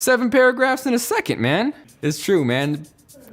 7 paragraphs in a second, man. It's true, man.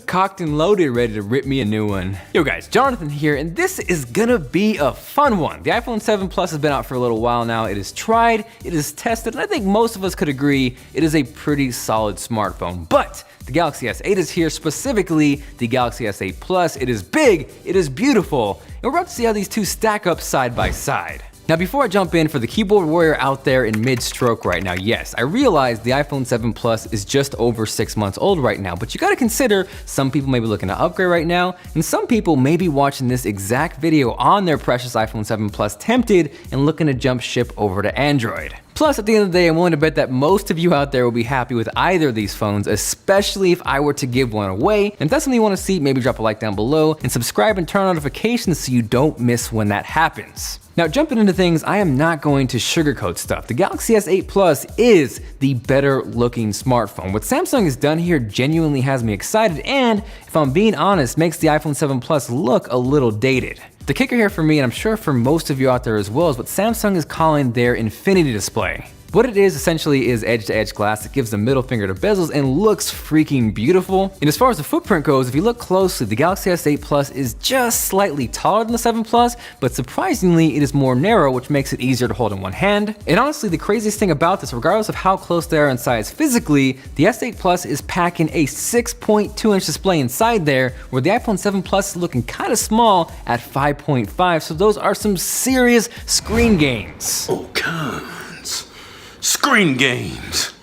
Cocked and loaded, ready to rip me a new one. Yo guys, Jonathan here, and this is gonna be a fun one. The iPhone 7 Plus has been out for a little while now. It is tried, it is tested, and I think most of us could agree it is a pretty solid smartphone. But the Galaxy S8 is here, specifically the Galaxy S8 Plus. It is big, it is beautiful, and we're about to see how these two stack up side by side. Now before I jump in, for the keyboard warrior out there in mid-stroke right now, yes, I realize the iPhone 7 Plus is just over 6 months old right now, but you gotta consider some people may be looking to upgrade right now, and some people may be watching this exact video on their precious iPhone 7 Plus tempted and looking to jump ship over to Android. Plus, at the end of the day, I'm willing to bet that most of you out there will be happy with either of these phones, especially if I were to give one away. And if that's something you wanna see, maybe drop a like down below and subscribe and turn on notifications so you don't miss when that happens. Now jumping into things, I am not going to sugarcoat stuff. The Galaxy S8 Plus is the better looking smartphone. What Samsung has done here genuinely has me excited, and if I'm being honest, makes the iPhone 7 Plus look a little dated. The kicker here for me, and I'm sure for most of you out there as well, is what Samsung is calling their Infinity display. What it is essentially is edge-to-edge glass that gives the middle finger to bezels and looks freaking beautiful. And as far as the footprint goes, if you look closely, the Galaxy S8 Plus is just slightly taller than the 7 Plus, but surprisingly, it is more narrow, which makes it easier to hold in one hand. And honestly, the craziest thing about this, regardless of how close they are in size physically, the S8 Plus is packing a 6.2-inch display inside there, where the iPhone 7 Plus is looking kind of small at 5.5, so those are some serious screen gains. Oh, screen games.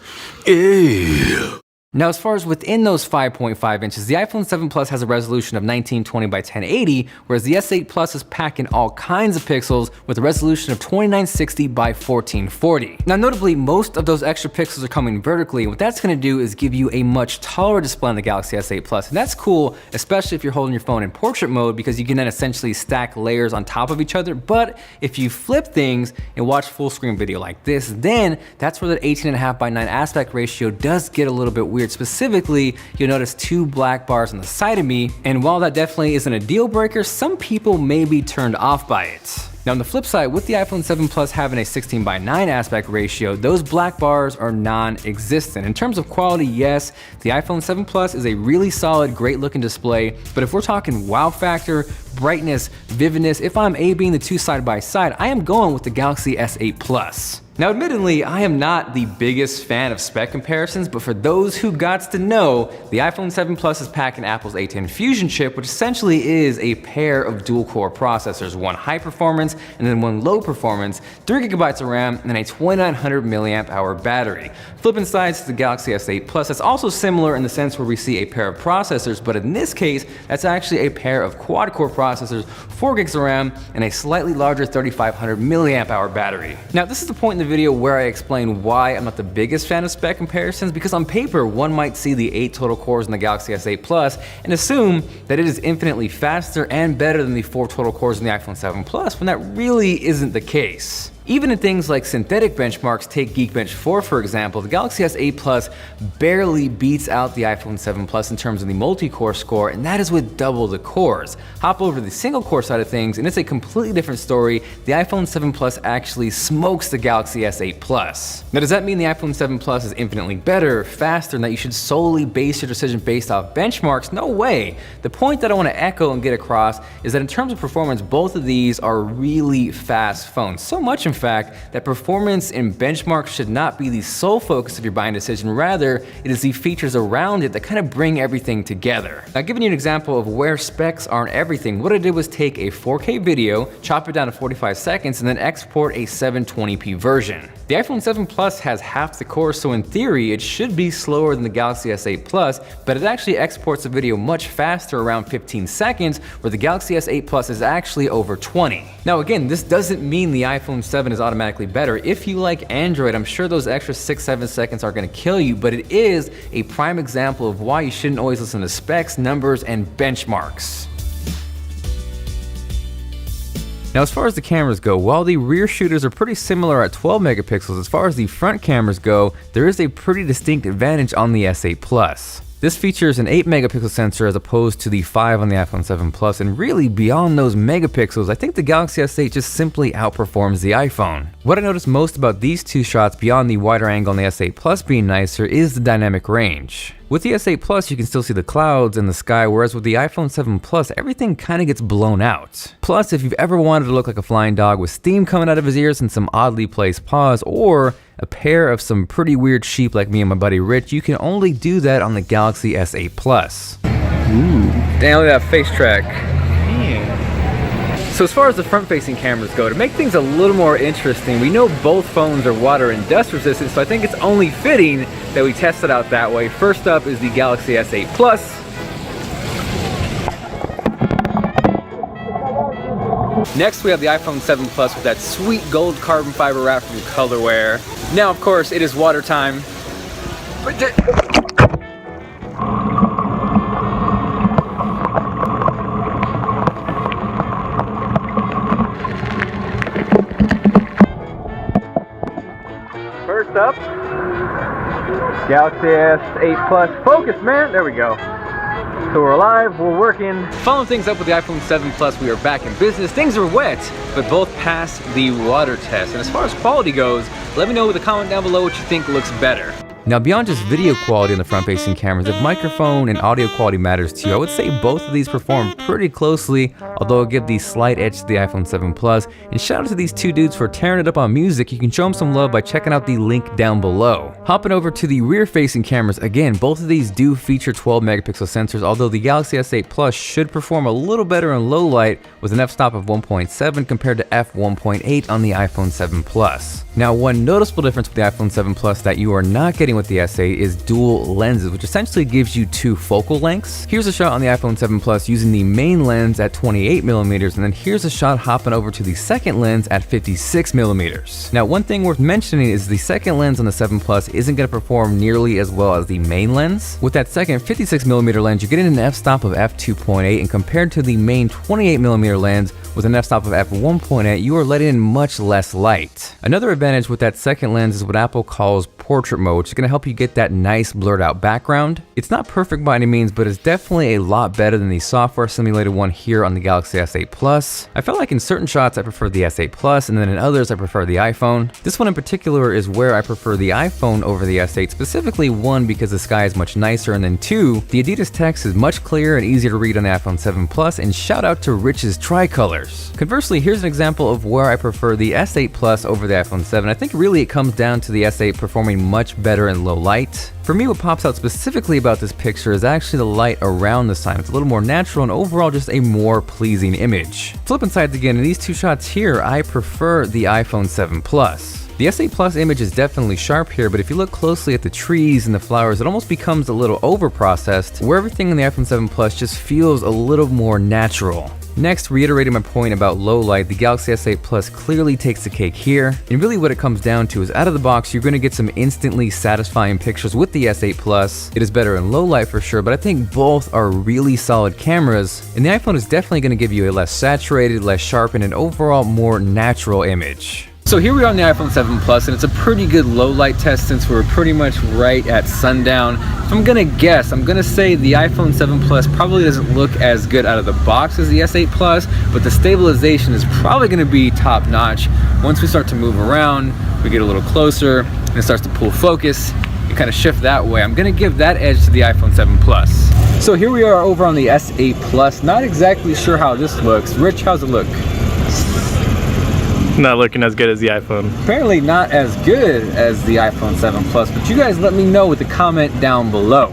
Ew. Now, as far as within those 5.5 inches, the iPhone 7 Plus has a resolution of 1920 by 1080, whereas the S8 Plus is packing all kinds of pixels with a resolution of 2960 by 1440. Now, notably, most of those extra pixels are coming vertically, and what that's gonna do is give you a much taller display on the Galaxy S8 Plus, and that's cool, especially if you're holding your phone in portrait mode, because you can then essentially stack layers on top of each other. But if you flip things and watch full screen video like this, then that's where the 18.5 by 9 aspect ratio does get a little bit weird. Specifically, you'll notice 2 black bars on the side of me, and while that definitely isn't a deal breaker, some people may be turned off by it. Now on the flip side, with the iPhone 7 Plus having a 16 by 9 aspect ratio, those black bars are non-existent. In terms of quality, yes, the iPhone 7 Plus is a really solid, great looking display, but if we're talking wow factor, brightness, vividness, if I'm A-Bing the two side by side, I am going with the Galaxy S8 Plus. Now admittedly, I am not the biggest fan of spec comparisons, but for those who gots to know, the iPhone 7 Plus is packing Apple's A10 Fusion chip, which essentially is a pair of dual-core processors, one high performance and then one low performance, 3 gigabytes of RAM, and a 2900 milliamp hour battery. Flipping sides to the Galaxy S8 Plus, that's also similar in the sense where we see a pair of processors, but in this case, that's actually a pair of quad-core processors, 4 gigs of RAM, and a slightly larger 3500 milliamp hour battery. Now this is the point in the video where I explain why I'm not the biggest fan of spec comparisons, because on paper, one might see the 8 total cores in the Galaxy S8 Plus and assume that it is infinitely faster and better than the 4 total cores in the iPhone 7 Plus, when that really isn't the case. Even in things like synthetic benchmarks, take Geekbench 4 for example, the Galaxy S8 Plus barely beats out the iPhone 7 Plus in terms of the multi-core score, and that is with double the cores. Hop over to the single core side of things, and it's a completely different story. The iPhone 7 Plus actually smokes the Galaxy S8 Plus. Now, does that mean the iPhone 7 Plus is infinitely better, faster, and that you should solely base your decision based off benchmarks? No way. The point that I want to echo and get across is that in terms of performance, both of these are really fast phones. So much, in fact, that performance and benchmarks should not be the sole focus of your buying decision. Rather, it is the features around it that kind of bring everything together. Now, giving you an example of where specs aren't everything, what I did was take a 4K video, chop it down to 45 seconds, and then export a 720p version. The iPhone 7 Plus has half the cores, so in theory, it should be slower than the Galaxy S8 Plus, but it actually exports the video much faster, around 15 seconds, where the Galaxy S8 Plus is actually over 20. Now again, this doesn't mean the iPhone 7 is automatically better. If you like Android, I'm sure those extra 6-7 seconds are gonna kill you, but it is a prime example of why you shouldn't always listen to specs, numbers, and benchmarks. Now, as far as the cameras go, while the rear shooters are pretty similar at 12 megapixels, as far as the front cameras go, there is a pretty distinct advantage on the S8 Plus. This features an 8 megapixel sensor as opposed to the 5 on the iPhone 7 Plus, and really beyond those megapixels, I think the Galaxy S8 just simply outperforms the iPhone. What I noticed most about these two shots beyond the wider angle on the S8 Plus being nicer is the dynamic range. With the S8 Plus, you can still see the clouds and the sky, whereas with the iPhone 7 Plus, everything kind of gets blown out. Plus, if you've ever wanted to look like a flying dog with steam coming out of his ears and some oddly placed paws, or a pair of some pretty weird sheep like me and my buddy Rich, you can only do that on the Galaxy S8 Plus. Ooh. Damn, look at that face track. So as far as the front-facing cameras go, to make things a little more interesting, we know both phones are water and dust resistant, so I think it's only fitting that we test it out that way. First up is the Galaxy S8 Plus. Next, we have the iPhone 7 Plus with that sweet gold carbon fiber wrap from Colorware. Now, of course, it is water time. First up, Galaxy S8 Plus. Focus, man. There we go. So we're alive, we're working. Following things up with the iPhone 7 Plus, we are back in business. Things are wet, but both passed the water test. And as far as quality goes, let me know with a comment down below what you think looks better. Now, beyond just video quality on the front-facing cameras, if microphone and audio quality matters to you, I would say both of these perform pretty closely, although I'll give the slight edge to the iPhone 7 Plus. And shout out to these two dudes for tearing it up on music. You can show them some love by checking out the link down below. Hopping over to the rear-facing cameras, again, both of these do feature 12 megapixel sensors, although the Galaxy S8 Plus should perform a little better in low light with an f-stop of 1.7 compared to f1.8 on the iPhone 7 Plus. Now, one noticeable difference with the iPhone 7 Plus that you are not getting with the S8 is dual lenses, which essentially gives you two focal lengths. Here's a shot on the iPhone 7 Plus using the main lens at 28mm, and then here's a shot hopping over to the second lens at 56mm. Now, one thing worth mentioning is the second lens on the 7 Plus isn't going to perform nearly as well as the main lens. With that second 56mm lens, you're getting an f-stop of f2.8, and compared to the main 28mm lens with an f-stop of f1.8, you are letting in much less light. Another advantage with that second lens is what Apple calls portrait mode, which is going to help you get that nice blurred out background. It's not perfect by any means, but it's definitely a lot better than the software simulated one here on the Galaxy S8 Plus. I felt like in certain shots I prefer the S8 Plus, and then in others I prefer the iPhone. This one in particular is where I prefer the iPhone over the S8, specifically one, because the sky is much nicer, and then two, the Adidas text is much clearer and easier to read on the iPhone 7 Plus, and shout out to Rich's tricolors. Conversely, here's an example of where I prefer the S8 Plus over the iPhone 7. I think really it comes down to the S8 performing much better in low light. For me, what pops out specifically about this picture is actually the light around the sign. It's a little more natural and overall just a more pleasing image. Flipping sides again, in these two shots here, I prefer the iPhone 7 Plus. The S8 Plus image is definitely sharp here, but if you look closely at the trees and the flowers, it almost becomes a little over-processed, where everything in the iPhone 7 Plus just feels a little more natural. Next, reiterating my point about low light, the Galaxy S8 Plus clearly takes the cake here, and really what it comes down to is out of the box, you're going to get some instantly satisfying pictures with the S8 Plus. It is better in low light for sure, but I think both are really solid cameras, and the iPhone is definitely going to give you a less saturated, less sharpened, and overall more natural image. So here we are on the iPhone 7 Plus, and it's a pretty good low light test since we're pretty much right at sundown. If I'm gonna guess, I'm gonna say the iPhone 7 Plus probably doesn't look as good out of the box as the S8 Plus, but the stabilization is probably gonna be top notch. Once we start to move around, we get a little closer, and it starts to pull focus, and kind of shift that way. I'm gonna give that edge to the iPhone 7 Plus. So here we are over on the S8 Plus. Not exactly sure how this looks. Rich, how's it look? Not looking as good as the iPhone. Apparently not as good as the iPhone 7 Plus, but you guys let me know with the comment down below.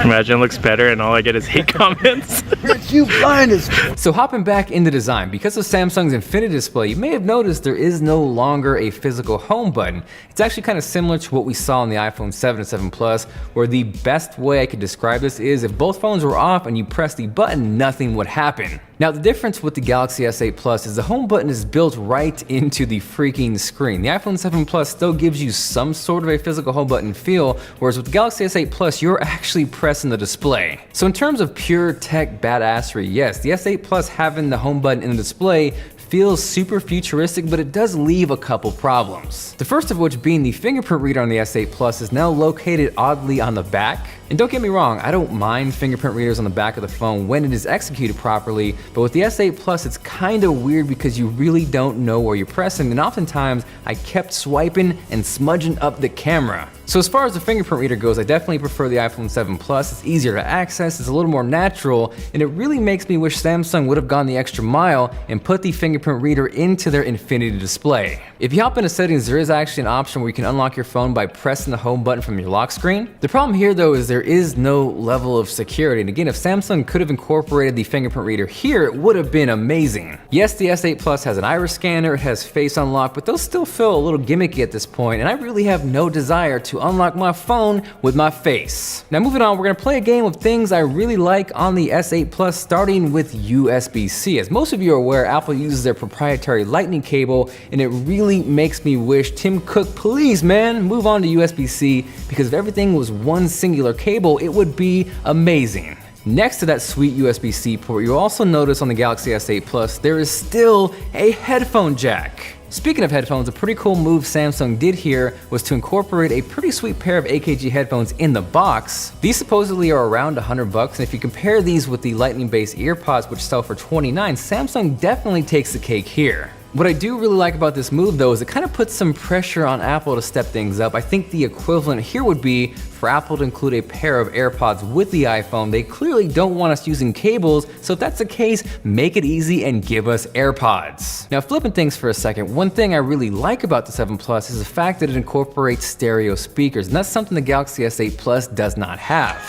Imagine it looks better and all I get is hate comments. Rich, you blind as f. So hopping back into design, because of Samsung's Infinity Display, you may have noticed there is no longer a physical home button. It's actually kind of similar to what we saw on the iPhone 7 and 7 Plus, where the best way I could describe this is if both phones were off and you press the button, nothing would happen. Now, the difference with the Galaxy S8 Plus is the home button is built right into the freaking screen. The iPhone 7 Plus still gives you some sort of a physical home button feel, whereas with the Galaxy S8 Plus, you're actually pressing the display. So in terms of pure tech badassery, yes, the S8 Plus having the home button in the display feels super futuristic, but it does leave a couple problems. The first of which being the fingerprint reader on the S8 Plus is now located oddly on the back. And don't get me wrong, I don't mind fingerprint readers on the back of the phone when it is executed properly, but with the S8 Plus it's kinda weird because you really don't know where you're pressing, and oftentimes I kept swiping and smudging up the camera. So as far as the fingerprint reader goes, I definitely prefer the iPhone 7 Plus. It's easier to access, it's a little more natural, and it really makes me wish Samsung would have gone the extra mile and put the fingerprint reader into their Infinity display. If you hop into settings, there is actually an option where you can unlock your phone by pressing the home button from your lock screen. The problem here though is there is no level of security, and again, if Samsung could have incorporated the fingerprint reader here, it would have been amazing. Yes, the S8 Plus has an iris scanner, it has face unlock, but those still feel a little gimmicky at this point, and I really have no desire to unlock my phone with my face. Now moving on, we're gonna play a game of things I really like on the S8 Plus, starting with USB-C. As most of you are aware, Apple uses their proprietary lightning cable, and it really makes me wish Tim Cook, please man, move on to USB-C, because if everything was one singular cable, it would be amazing. Next to that sweet USB-C port, you'll also notice on the Galaxy S8 Plus, there is still a headphone jack. Speaking of headphones, a pretty cool move Samsung did here was to incorporate a pretty sweet pair of AKG headphones in the box. These supposedly are around $100, and if you compare these with the lightning-based earpods which sell for $29, Samsung definitely takes the cake here. What I do really like about this move though is it kind of puts some pressure on Apple to step things up. I think the equivalent here would be for Apple to include a pair of AirPods with the iPhone. They clearly don't want us using cables, so if that's the case, make it easy and give us AirPods. Now flipping things for a second, one thing I really like about the 7 Plus is the fact that it incorporates stereo speakers, and that's something the Galaxy S8 Plus does not have.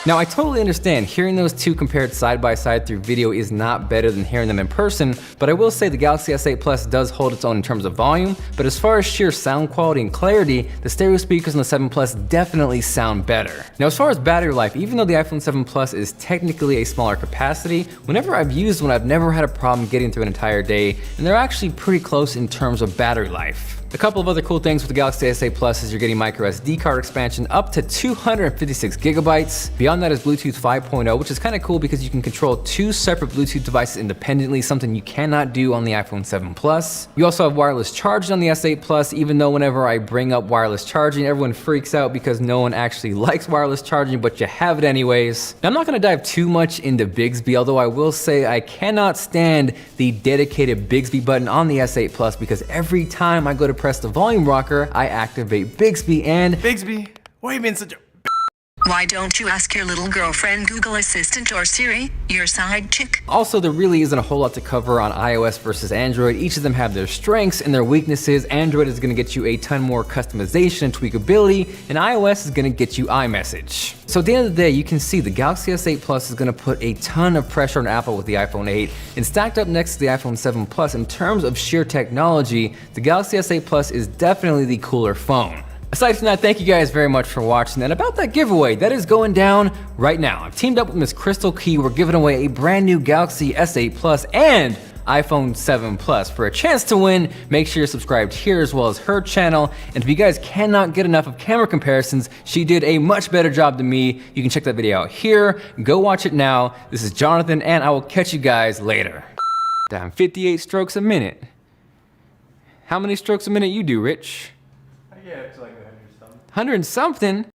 Now I totally understand hearing those two compared side by side through video is not better than hearing them in person, but I will say the Galaxy S8 Plus does hold its own in terms of volume, but as far as sheer sound quality and clarity, the stereo speakers on the 7 Plus definitely sound better. Now as far as battery life, even though the iPhone 7 Plus is technically a smaller capacity, whenever I've used one I've never had a problem getting through an entire day, and they're actually pretty close in terms of battery life. A couple of other cool things with the Galaxy S8 Plus is you're getting micro SD card expansion up to 256 gigabytes. Beyond that is Bluetooth 5.0, which is kind of cool because you can control two separate Bluetooth devices independently, something you cannot do on the iPhone 7 Plus. You also have wireless charging on the S8 Plus, even though whenever I bring up wireless charging, everyone freaks out because no one actually likes wireless charging, but you have it anyways. Now, I'm not gonna dive too much into Bixby, although I will say I cannot stand the dedicated Bixby button on the S8 Plus because every time I go to press the volume rocker, I activate Bixby and Bixby, why you been such a... Why don't you ask your little girlfriend, Google Assistant, or Siri, your side chick? Also, there really isn't a whole lot to cover on iOS versus Android. Each of them have their strengths and their weaknesses. Android is gonna get you a ton more customization and tweakability, and iOS is gonna get you iMessage. So at the end of the day, you can see the Galaxy S8 Plus is gonna put a ton of pressure on Apple with the iPhone 8, and stacked up next to the iPhone 7 Plus in terms of sheer technology, the Galaxy S8 Plus is definitely the cooler phone. Aside from that, thank you guys very much for watching, and about that giveaway, that is going down right now. I've teamed up with Miss Crystal Key. We're giving away a brand new Galaxy S8 Plus and iPhone 7 Plus. For a chance to win, make sure you're subscribed here as well as her channel, and if you guys cannot get enough of camera comparisons, she did a much better job than me. You can check that video out here. Go watch it now. This is Jonathan, and I will catch you guys later. Damn, 58 strokes a minute. How many strokes a minute you do, Rich? Yeah, it's like 100 something. 100 and something?